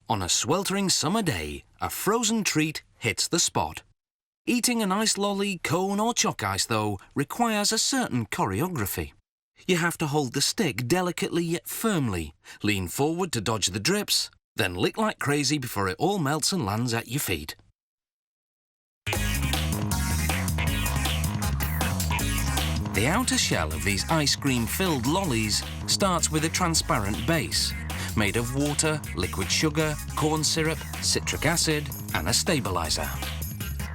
On a sweltering summer day, a frozen treat hits the spot. Eating an ice lolly, cone or chalk ice, though, requires a certain choreography. You have to hold the stick delicately yet firmly, lean forward to dodge the drips, then lick like crazy before it all melts and lands at your feet. The outer shell of these ice cream-filled lollies starts with a transparent base, made of water, liquid sugar, corn syrup, citric acid and a stabilizer.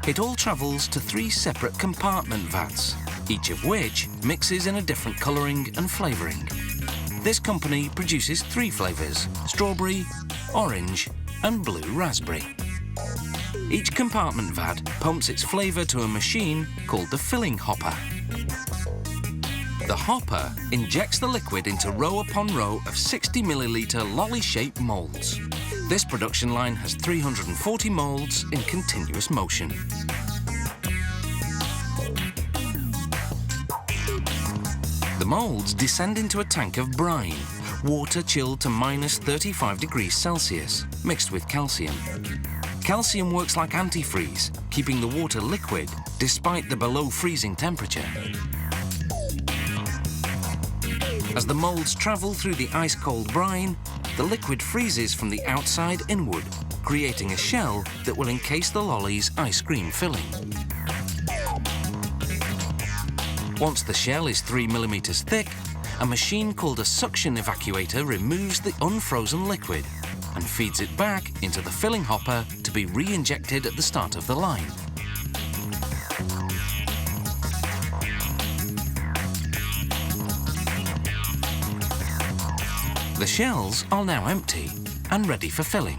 It all travels to 3 separate compartment vats, each of which mixes in a different colouring and flavouring. This company produces 3 flavours: strawberry, orange and blue raspberry. Each compartment vat pumps its flavour to a machine called the filling hopper. The hopper injects the liquid into row upon row of 60 millilitre lolly-shaped moulds. This production line has 340 moulds in continuous motion. The moulds descend into a tank of brine, water chilled to minus 35 degrees Celsius, mixed with calcium. Calcium works like antifreeze, keeping the water liquid despite the below freezing temperature. As the moulds travel through the ice-cold brine, the liquid freezes from the outside inward, creating a shell that will encase the lolly's ice cream filling. Once the shell is 3 millimeters thick, a machine called a suction evacuator removes the unfrozen liquid and feeds it back into the filling hopper to be re-injected at the start of the line. The shells are now empty and ready for filling.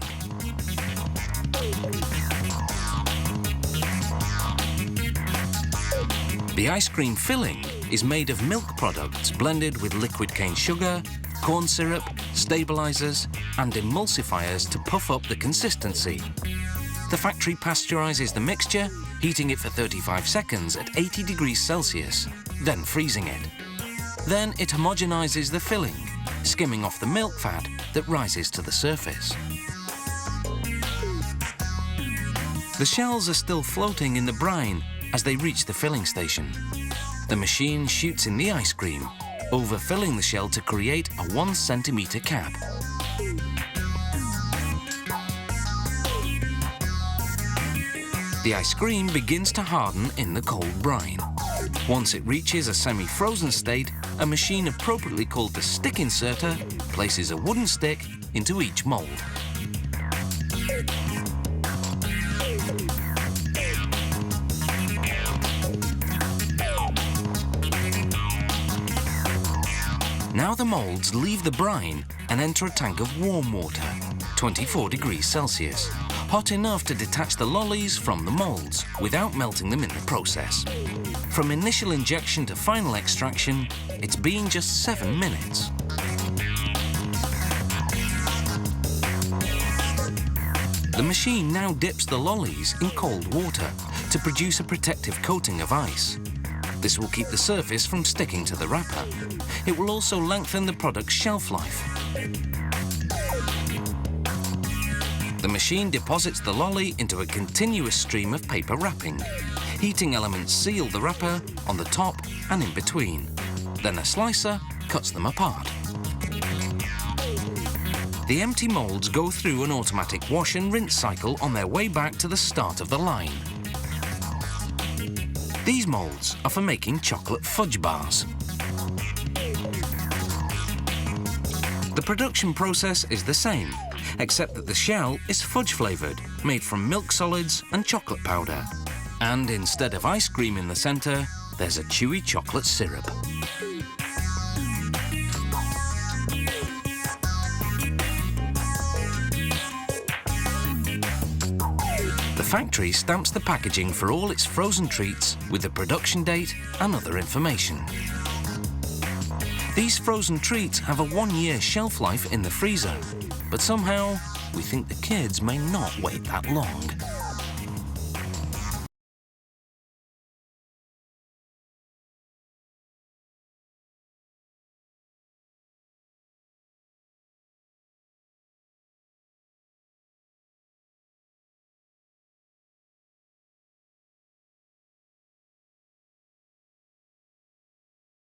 The ice cream filling is made of milk products blended with liquid cane sugar, corn syrup, stabilizers and emulsifiers to puff up the consistency. The factory pasteurizes the mixture, heating it for 35 seconds at 80 degrees Celsius, then freezing it. Then it homogenizes the filling, skimming off the milk fat that rises to the surface. The shells are still floating in the brine as they reach the filling station. The machine shoots in the ice cream, overfilling the shell to create a 1 centimeter cap. The ice cream begins to harden in the cold brine. Once it reaches a semi-frozen state, a machine appropriately called the stick inserter places a wooden stick into each mould. Now the moulds leave the brine and enter a tank of warm water, 24 degrees Celsius, hot enough to detach the lollies from the moulds without melting them in the process. From initial injection to final extraction, it's been just 7 minutes. The machine now dips the lollies in cold water to produce a protective coating of ice. This will keep the surface from sticking to the wrapper. It will also lengthen the product's shelf life. The machine deposits the lolly into a continuous stream of paper wrapping. Heating elements seal the wrapper on the top and in between. Then a slicer cuts them apart. The empty moulds go through an automatic wash and rinse cycle on their way back to the start of the line. These moulds are for making chocolate fudge bars. The production process is the same, except that the shell is fudge flavoured, made from milk solids and chocolate powder. And instead of ice cream in the centre, there's a chewy chocolate syrup. The factory stamps the packaging for all its frozen treats with the production date and other information. These frozen treats have a 1-year shelf life in the freezer, but somehow we think the kids may not wait that long.